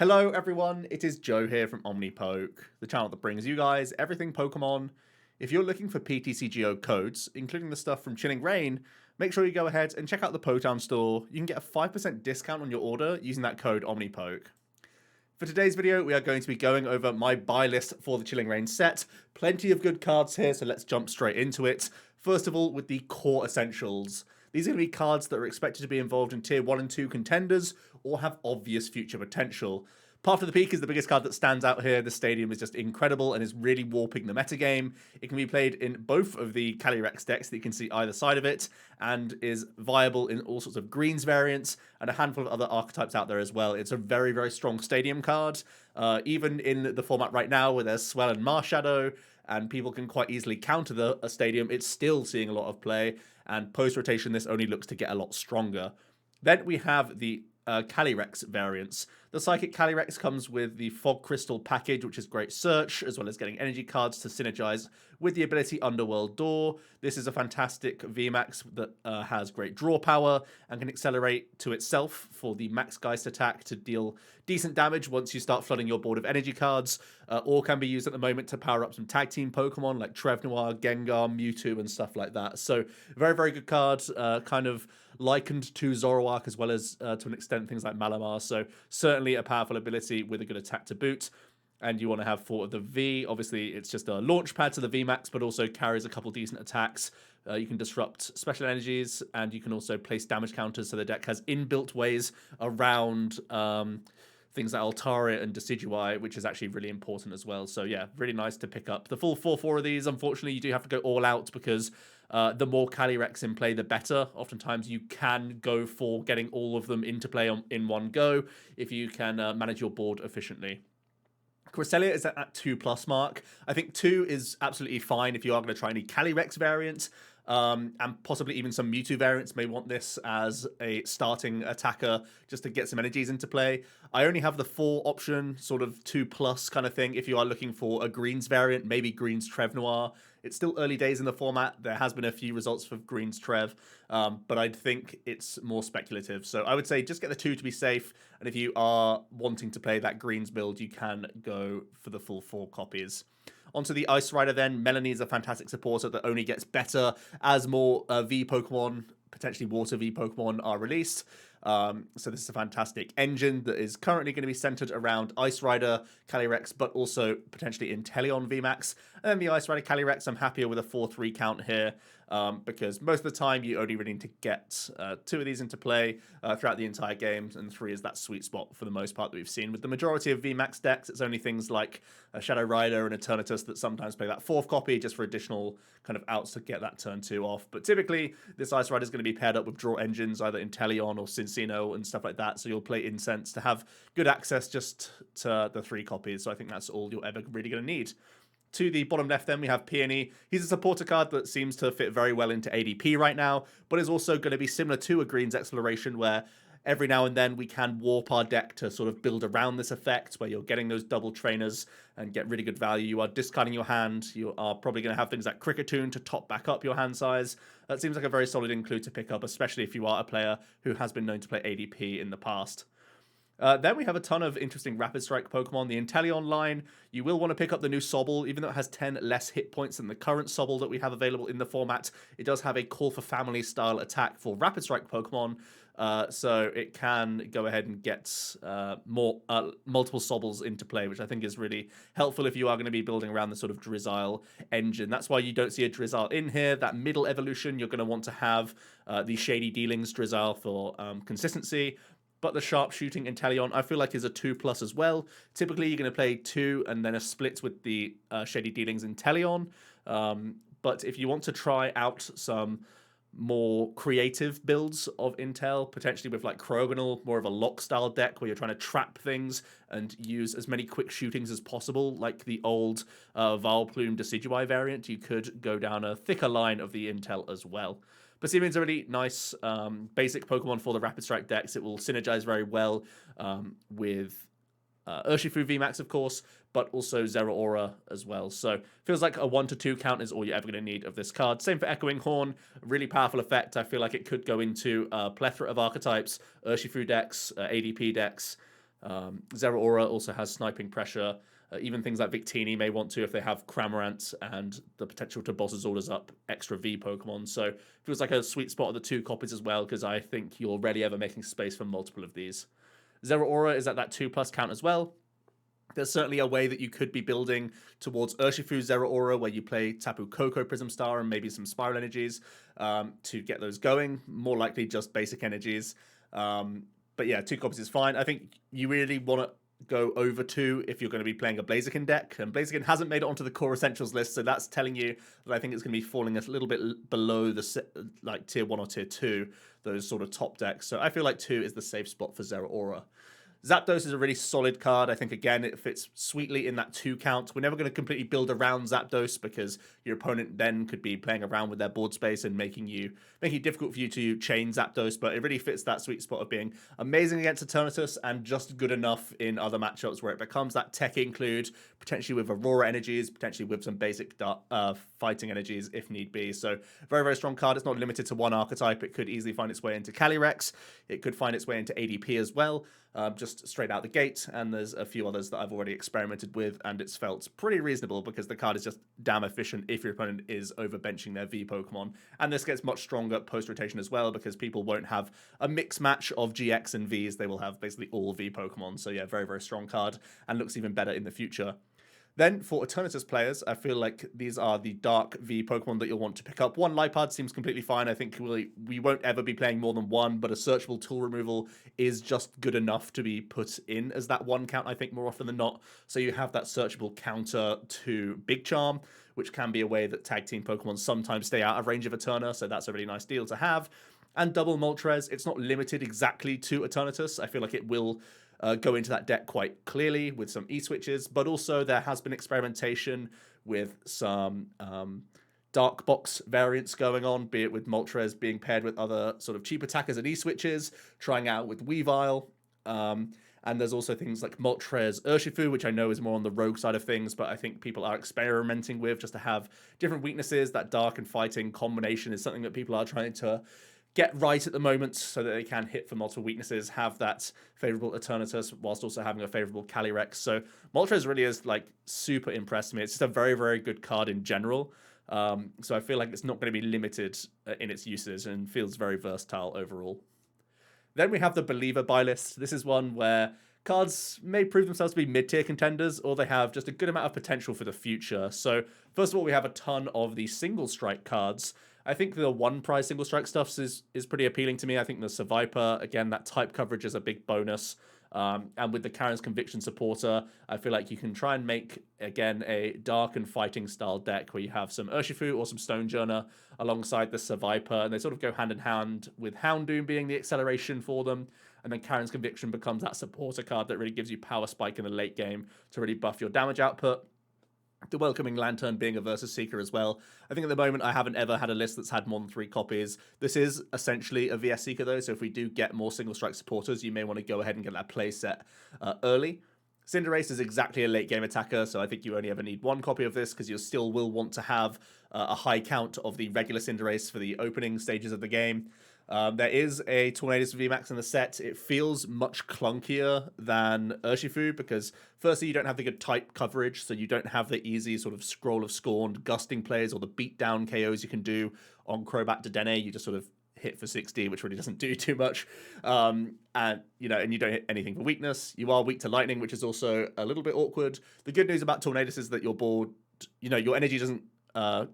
Hello everyone, it is Joe here from Omnipoke, the channel that brings you guys everything Pokemon. If you're looking for PTCGO codes, including the stuff from Chilling Reign, make sure you go ahead and check out the Potown store. You can get a 5% discount on your order using that code Omnipoke. For today's video, we are going to be going over my buy list for the Chilling Reign set. Plenty of good cards here, so let's jump straight into it. First of all, with the core essentials. These are going to be cards that are expected to be involved in tier 1 and 2 contenders, or have obvious future potential. Path to the Peak is the biggest card that stands out here. The stadium is just incredible and is really warping the metagame. It can be played in both of the Calyrex decks that you can see either side of it, and is viable in all sorts of greens variants and a handful of other archetypes out there as well. It's a very, very strong stadium card. Even in the format right now where there's Swell and Marshadow, and people can quite easily counter a stadium, it's still seeing a lot of play, and post-rotation this only looks to get a lot stronger. Then we have the Calyrex variants. The Psychic Calyrex comes with the Fog Crystal package, which is great search, as well as getting energy cards to synergize with the ability Underworld Door. This is a fantastic VMAX that has great draw power and can accelerate to itself for the Max Geist attack to deal decent damage once you start flooding your board of energy cards, or can be used at the moment to power up some tag team Pokemon like Trevnoir, Gengar, Mewtwo, and stuff like that. So very, very good card, kind of likened to Zoroark as well as to an extent things like Malamar. So certainly a powerful ability with a good attack to boot. And you want to have 4 of the V. Obviously, it's just a launch pad to the VMAX, but also carries a couple decent attacks. You can disrupt special energies, and you can also place damage counters, so the deck has inbuilt ways around things like Altaria and Decidueye, which is actually really important as well. So yeah, really nice to pick up. The full 4 of these, unfortunately, you do have to go all out because the more Calyrex in play, the better. Oftentimes, you can go for getting all of them into play in one go if you can manage your board efficiently. Crosstalia is at that 2+ mark. I think 2 is absolutely fine if you are going to try any Calyrex variants. And possibly even some Mewtwo variants may want this as a starting attacker just to get some energies into play. I only have the 4 option, sort of 2+ kind of thing. If you are looking for a greens variant, maybe greens Trevnoir. It's still early days in the format. There has been a few results for greens Trev, but I think it's more speculative. So I would say just get the 2 to be safe. And if you are wanting to play that greens build, you can go for the full 4 copies. Onto the Ice Rider then. Melanie is a fantastic supporter that only gets better as more V Pokemon, potentially Water V Pokemon, are released. So this is a fantastic engine that is currently going to be centered around Ice Rider, Calyrex, but also potentially Inteleon VMAX. And then the Ice Rider Calyrex, I'm happier with a 4-3 count here, because most of the time you only really need to get 2 of these into play throughout the entire game, and 3 is that sweet spot for the most part that we've seen. With the majority of VMAX decks, it's only things like Shadow Rider and Eternatus that sometimes play that 4th copy just for additional kind of outs to get that turn 2 off. But typically, this Ice Rider is going to be paired up with draw engines, either Inteleon or Cincino and stuff like that, so you'll play Incense to have good access just to the 3 copies, so I think that's all you're ever really going to need. To the bottom left then, we have Peony. He's a supporter card that seems to fit very well into ADP right now, but is also going to be similar to a Greens Exploration, where every now and then we can warp our deck to sort of build around this effect, where you're getting those double trainers and get really good value. You are discarding your hand. You are probably going to have things like Cricketune to top back up your hand size. That seems like a very solid include to pick up, especially if you are a player who has been known to play ADP in the past. Then we have a ton of interesting Rapid Strike Pokemon. The Inteleon line, you will want to pick up the new Sobble, even though it has 10 less hit points than the current Sobble that we have available in the format. It does have a Call for Family style attack for Rapid Strike Pokemon, so it can go ahead and get multiple Sobbles into play, which I think is really helpful if you are going to be building around the sort of Drizzile engine. That's why you don't see a Drizzile in here. That middle evolution, you're going to want to have the Shady Dealings Drizzile for consistency. But the sharpshooting Inteleon, I feel like, is a 2+ as well. Typically, you're going to play 2 and then a split with the Shady Dealings Inteleon. But if you want to try out some more creative builds of Intel, potentially with like Crogonal, more of a lock-style deck where you're trying to trap things and use as many quick shootings as possible, like the old Vileplume Decidueye variant, you could go down a thicker line of the Intel as well. Baseemion's a really nice basic Pokemon for the Rapid Strike decks. It will synergize very well with Urshifu VMAX, of course, but also Zeraora as well. So feels like a 1 to 2 count is all you're ever going to need of this card. Same for Echoing Horn, really powerful effect. I feel like it could go into a plethora of archetypes, Urshifu decks, ADP decks. Zeraora also has sniping pressure. Even things like Victini may want to if they have Cramorant and the potential to boss his orders up extra V Pokemon. So it feels like a sweet spot of the 2 copies as well, because I think you're rarely ever making space for multiple of these. Zeraora is at that 2+ count as well. There's certainly a way that you could be building towards Urshifu Zeraora, where you play Tapu Koko Prism Star and maybe some Spiral Energies to get those going. More likely just basic energies. But yeah, 2 copies is fine. I think you really want to go over 2 if you're going to be playing a Blazerkin deck. And Blazerkin hasn't made it onto the core essentials list, so that's telling you that I think it's going to be falling a little bit below the like tier 1 or tier 2, those sort of top decks. So I feel like 2 is the safe spot for Zeraora. Zapdos is a really solid card. I think, again, it fits sweetly in that 2 count. We're never going to completely build around Zapdos because your opponent then could be playing around with their board space and making it difficult for you to chain Zapdos, but it really fits that sweet spot of being amazing against Eternatus and just good enough in other matchups where it becomes that tech include, potentially with Aurora energies, potentially with some basic fighting energies if need be. So very, very strong card. It's not limited to one archetype. It could easily find its way into Calyrex. It could find its way into ADP as well. Just straight out the gate, and there's a few others that I've already experimented with, and it's felt pretty reasonable because the card is just damn efficient if your opponent is overbenching their V Pokemon. And this gets much stronger post-rotation as well because people won't have a mix match of GX and Vs. They will have basically all V Pokemon. So yeah, very, very strong card and looks even better in the future. Then, for Eternatus players, I feel like these are the Dark V Pokemon that you'll want to pick up. 1 Lipard seems completely fine. I think we won't ever be playing more than 1, but a searchable tool removal is just good enough to be put in as that 1 count, I think, more often than not. So you have that searchable counter to Big Charm, which can be a way that tag team Pokemon sometimes stay out of range of Eterna, so that's a really nice deal to have. And double Moltres, it's not limited exactly to Eternatus. I feel like it will go into that deck quite clearly with some E-switches, but also there has been experimentation with some dark box variants going on, be it with Moltres being paired with other sort of cheap attackers and E-switches, trying out with Weavile. And there's also things like Moltres Urshifu, which I know is more on the rogue side of things, but I think people are experimenting with just to have different weaknesses. That dark and fighting combination is something that people are trying to get right at the moment so that they can hit for multiple weaknesses, have that favorable Eternatus whilst also having a favorable Calyrex. So Moltres really is like super impressed me. It's just a very, very good card in general. So I feel like it's not going to be limited in its uses and feels very versatile overall. Then we have the Believer buy list. This is one where cards may prove themselves to be mid-tier contenders, or they have just a good amount of potential for the future. So first of all, we have a ton of the single strike cards. I think the 1 prize single strike stuff is pretty appealing to me. I think the Survivor, again, that type coverage is a big bonus. And with the Karen's Conviction Supporter, I feel like you can try and make, again, a dark and fighting style deck where you have some Urshifu or some Stonejourner alongside the Survivor, and they sort of go hand in hand with Houndoom being the acceleration for them. And then Karen's Conviction becomes that supporter card that really gives you power spike in the late game to really buff your damage output. The Welcoming Lantern being a Versus Seeker as well. I think at the moment I haven't ever had a list that's had more than 3 copies. This is essentially a VS Seeker though, so if we do get more single strike supporters, you may want to go ahead and get that play set early. Cinderace is exactly a late game attacker, so I think you only ever need 1 copy of this because you still will want to have a high count of the regular Cinderace for the opening stages of the game. There is a Tornadus VMAX in the set. It feels much clunkier than Urshifu because firstly, you don't have the good type coverage, so you don't have the easy sort of Scroll of Scorn gusting plays or the beatdown KOs you can do on Crobat Dedenne. You just sort of hit for 60, which really doesn't do too much. And you don't hit anything for weakness. You are weak to lightning, which is also a little bit awkward. The good news about Tornadus is that your board, your energy doesn't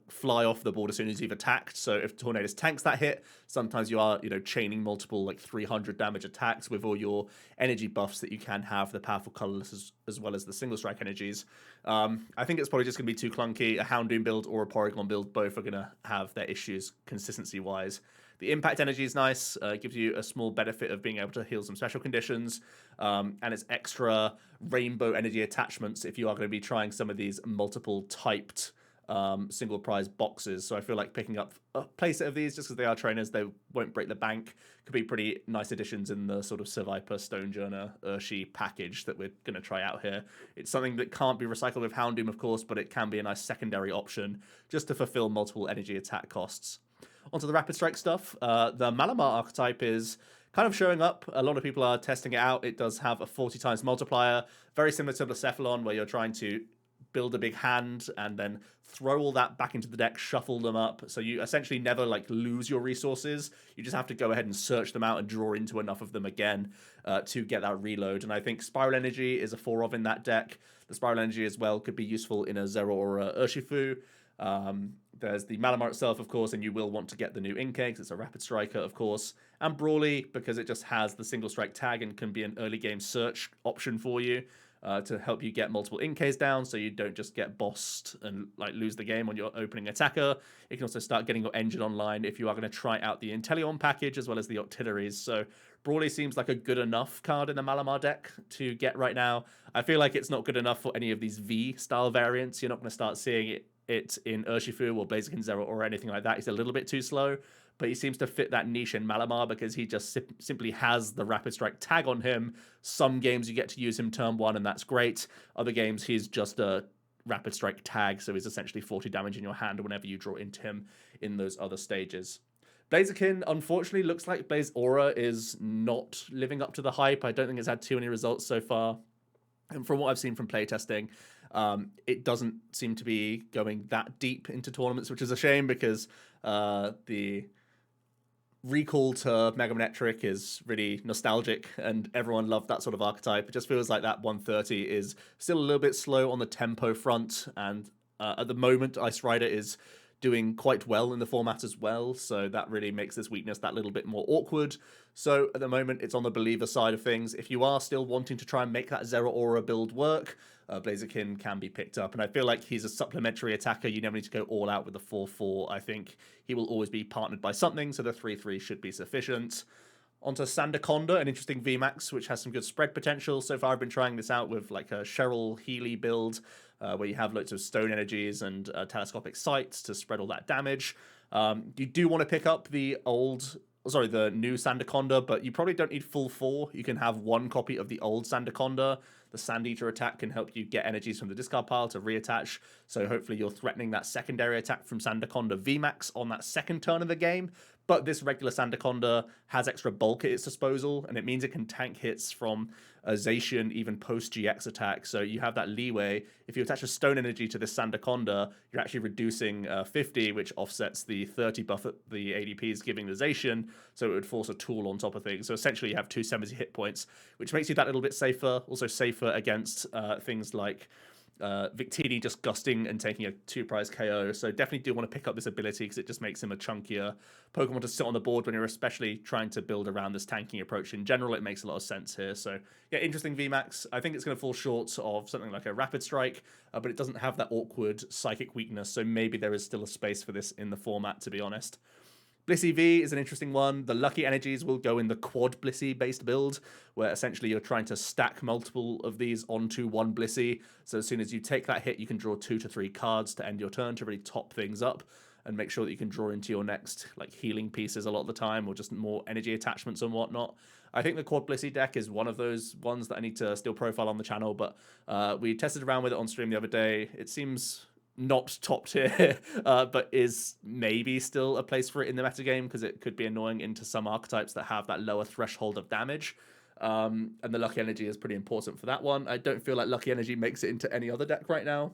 fly off the board as soon as you've attacked. So if Tornadus tanks that hit, sometimes you are, chaining multiple like 300 damage attacks with all your energy buffs that you can have, the powerful colorless as well as the single strike energies. I think it's probably just going to be too clunky. A Houndoom build or a Porygon build, both are going to have their issues consistency wise. The impact energy is nice. It gives you a small benefit of being able to heal some special conditions. And it's extra rainbow energy attachments if you are going to be trying some of these multiple typed single prize boxes. So I feel like picking up a playset of these, just because they are trainers, they won't break the bank, could be pretty nice additions in the sort of Survivor, Stonejourner, Urshi package that we're going to try out here. It's something that can't be recycled with Houndoom, of course, but it can be a nice secondary option just to fulfill multiple energy attack costs. Onto the Rapid Strike stuff. The Malamar archetype is kind of showing up. A lot of people are testing it out. It does have a 40 times multiplier, very similar to Blacephalon, where you're trying to build a big hand and then throw all that back into the deck, shuffle them up. So you essentially never like lose your resources. You just have to go ahead and search them out and draw into enough of them again to get that reload. And I think Spiral Energy is a 4 of in that deck. The Spiral Energy as well could be useful in a Zero or a Urshifu. There's the Malamar itself, of course, and you will want to get the new Inkay because it's a rapid striker, of course. And Brawly, because it just has the single strike tag and can be an early game search option for you. To help you get multiple Inkays down so you don't just get bossed and like lose the game on your opening attacker. You can also start getting your engine online if you are going to try out the Inteleon package as well as the Octilleries. So Brawly seems like a good enough card in the Malamar deck to get right now. I feel like it's not good enough for any of these V-style variants. You're not going to start seeing it in Urshifu or Blazerkin Zero or anything like that. He's a little bit too slow. But he seems to fit that niche in Malamar because he just simply has the Rapid Strike tag on him. Some games you get to use him turn 1, and that's great. Other games, he's just a Rapid Strike tag, so he's essentially 40 damage in your hand whenever you draw into him in those other stages. Blazerkin, unfortunately, looks like Blaze Aura is not living up to the hype. I don't think it's had too many results so far. And from what I've seen from playtesting, it doesn't seem to be going that deep into tournaments, which is a shame because the recall to Mega Manectric is really nostalgic and everyone loved that sort of archetype. It just feels like that 130 is still a little bit slow on the tempo front, and at the moment Ice Rider is doing quite well in the format as well, so that really makes this weakness that little bit more awkward. So at the moment it's on the believer side of things. If you are still wanting to try and make that Zero Aura build work, Blazerkin can be picked up, and I feel like he's a supplementary attacker. You never need to go all out with the 4-4. I think he will always be partnered by something, so the 3-3 should be sufficient. Onto Sandaconda, an interesting VMAX, which has some good spread potential. So far I've been trying this out with like a Cheryl Healy build, where you have loads of stone energies and telescopic sights to spread all that damage. You do want to pick up the new Sandaconda, but you probably don't need full 4. You can have 1 copy of the old Sandaconda. The Sand Eater attack can help you get energies from the discard pile to reattach, so hopefully you're threatening that secondary attack from Sandaconda VMAX on that second turn of the game. But this regular Sandaconda has extra bulk at its disposal, and it means it can tank hits from a Zacian even post-GX attack, so you have that leeway. If you attach a Stone Energy to this Sandaconda, you're actually reducing 50, which offsets the 30 buff that the ADP is giving the Zacian, so it would force a tool on top of things. So essentially you have 270 hit points, which makes you that little bit safer, also safer against things like Victini just gusting and taking a 2-prize KO. So definitely do want to pick up this ability because it just makes him a chunkier Pokemon to sit on the board when you're especially trying to build around this tanking approach. In general, it makes a lot of sense here. So yeah, interesting VMAX. I think it's going to fall short of something like a Rapid Strike, but it doesn't have that awkward psychic weakness. So maybe there is still a space for this in the format, to be honest. Blissey V is an interesting one. The lucky energies will go in the quad Blissey based build, where essentially you're trying to stack multiple of these onto one Blissey. So as soon as you take that hit, you can draw 2 to 3 cards to end your turn to really top things up and make sure that you can draw into your next like healing pieces a lot of the time, or just more energy attachments and whatnot. I think the quad Blissey deck is one of those ones that I need to still profile on the channel, but we tested around with it on stream the other day. It seems not top tier, but is maybe still a place for it in the metagame because it could be annoying into some archetypes that have that lower threshold of damage. And the Lucky Energy is pretty important for that one. I don't feel like Lucky Energy makes it into any other deck right now.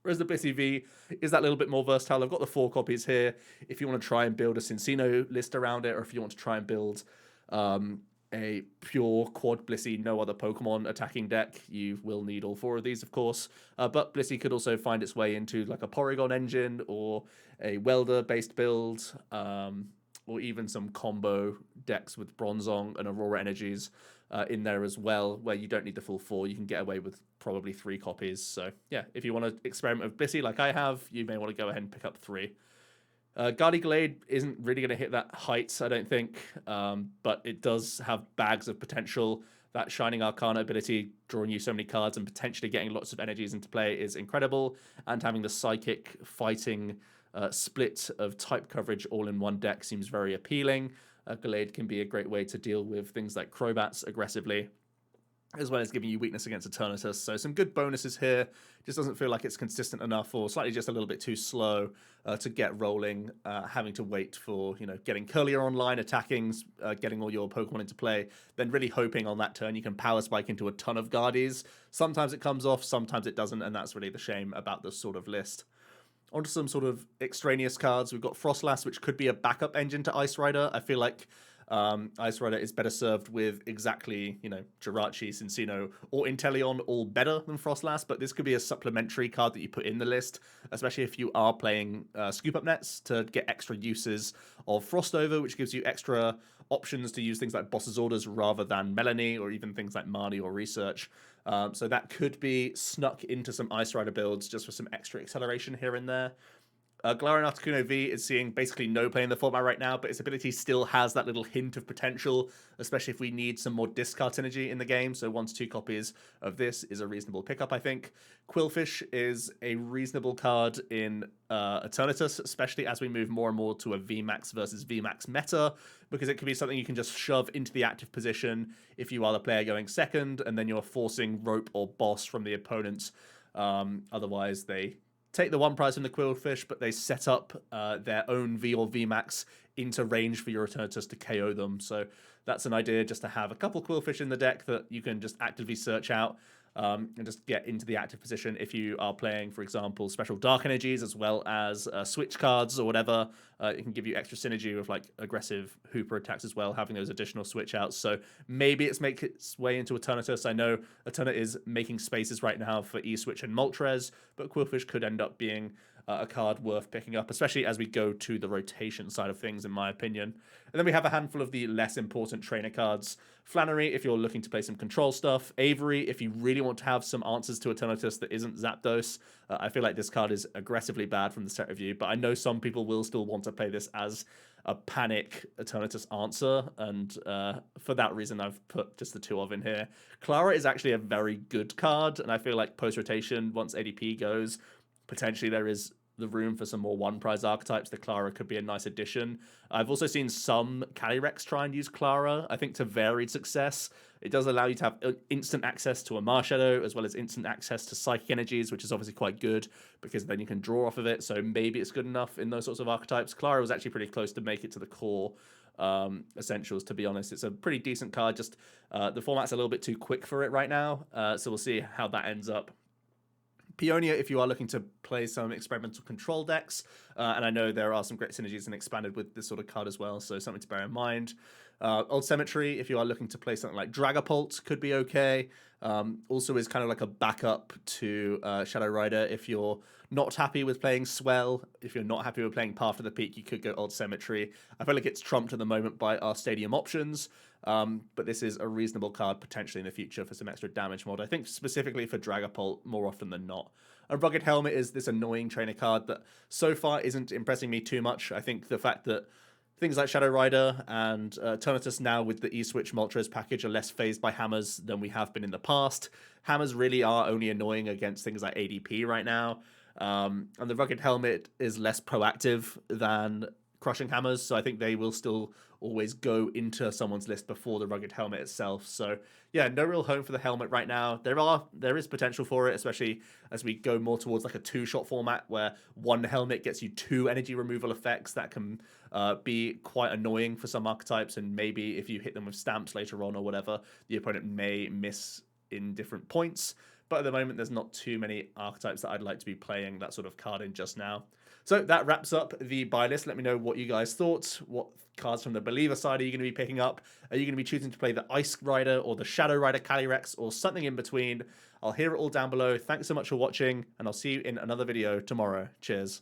Whereas the Blissey V is that little bit more versatile. I've got the 4 copies here. If you want to try and build a Cincino list around it, or if you want to try and build a pure quad Blissey, no other Pokemon attacking deck, you will need all 4 of these, of course. But Blissey could also find its way into like a Porygon engine or a Welder-based build, or even some combo decks with Bronzong and Aurora Energies in there as well, where you don't need the full 4. You can get away with probably 3 copies. So yeah, if you want to experiment with Blissey like I have, you may want to go ahead and pick up 3. Glade isn't really going to hit that height, I don't think, but it does have bags of potential. That Shining Arcana ability, drawing you so many cards and potentially getting lots of energies into play, is incredible. And having the Psychic fighting split of type coverage all in one deck seems very appealing. Glade can be a great way to deal with things like Crobats aggressively. as well as giving you weakness against Eternatus. So some good bonuses here. Just doesn't feel like it's consistent enough, or slightly just a little bit too slow to get rolling, having to wait for, getting Curlier online, attacking, getting all your Pokemon into play, then really hoping on that turn you can Power Spike into a ton of Guardies. Sometimes it comes off, sometimes it doesn't, and that's really the shame about this sort of list. Onto some sort of extraneous cards. We've got Frostlass, which could be a backup engine to Ice Rider. I feel like Ice Rider is better served with exactly, Jirachi, Cincino, or Inteleon, all better than Frostlass, but this could be a supplementary card that you put in the list, especially if you are playing Scoop Up Nets to get extra uses of Frostover, which gives you extra options to use things like Boss's Orders rather than Melanie, or even things like Marnie or Research. So that could be snuck into some Ice Rider builds just for some extra acceleration here and there. Galarian Articuno V is seeing basically no play in the format right now, but its ability still has that little hint of potential, especially if we need some more discard synergy in the game. So 1 to 2 copies of this is a reasonable pickup, I think. Quillfish is a reasonable card in Eternatus, especially as we move more and more to a VMAX versus VMAX meta, because it could be something you can just shove into the active position if you are the player going second, and then you're forcing Rope or Boss from the opponent. Otherwise, they take the 1 prize from the Quillfish, but they set up their own V or VMAX into range for your Eternatus to KO them. So that's an idea, just to have a couple Quillfish in the deck that you can just actively search out and just get into the active position if you are playing, for example, special Dark Energies as well as switch cards or whatever. It can give you extra synergy with like aggressive Hooper attacks as well, having those additional switch outs. So maybe it's make its way into Eternatus. I know Eterna is making spaces right now for E-Switch and Moltres, but Quillfish could end up being a card worth picking up, especially as we go to the rotation side of things, in my opinion. And then we have a handful of the less important trainer cards. Flannery, if you're looking to play some control stuff. Avery, if you really want to have some answers to Eternatus that isn't Zapdos. I feel like this card is aggressively bad from the set review, but I know some people will still want to play this as a panic Eternatus answer, and for that reason I've put just the 2 of in here. Clara is actually a very good card, and I feel like post-rotation, once ADP goes, potentially there is the room for some more 1 prize archetypes. The Clara could be a nice addition. I've also seen some Calyrex try and use Clara, I think to varied success. It does allow you to have instant access to a Marshadow, as well as instant access to Psychic Energies, which is obviously quite good, because then you can draw off of it, so maybe it's good enough in those sorts of archetypes. Clara was actually pretty close to make it to the core essentials, to be honest. It's a pretty decent card, just the format's a little bit too quick for it right now, so we'll see how that ends up. Peony, if you are looking to play some experimental control decks, and I know there are some great synergies and expanded with this sort of card as well, so something to bear in mind. Old Cemetery, if you are looking to play something like Dragapult, could be okay. Also is kind of like a backup to Shadow Rider. If you're not happy with playing Swell, if you're not happy with playing Path to the Peak, you could go Old Cemetery. I feel like it's trumped at the moment by our stadium options, but this is a reasonable card potentially in the future for some extra damage mod. I think specifically for Dragapult more often than not. A Rugged Helmet is this annoying trainer card that so far isn't impressing me too much. I think the fact that things like Shadow Rider and Eternatus now with the E-Switch Moltres package are less phased by hammers than we have been in the past. Hammers really are only annoying against things like ADP right now. And the Rugged Helmet is less proactive than Crushing Hammers, so I think they will still always go into someone's list before the Rugged Helmet itself. So yeah, no real home for the helmet right now. There is potential for it, especially as we go more towards like a 2-shot format where 1 helmet gets you 2 energy removal effects. That can be quite annoying for some archetypes, and maybe if you hit them with stamps later on or whatever, the opponent may miss in different points. But at the moment, there's not too many archetypes that I'd like to be playing that sort of card in just now. So that wraps up the buy list. Let me know what you guys thought. What cards from the Believer side are you going to be picking up? Are you going to be choosing to play the Ice Rider or the Shadow Rider Calyrex or something in between? I'll hear it all down below. Thanks so much for watching, and I'll see you in another video tomorrow. Cheers.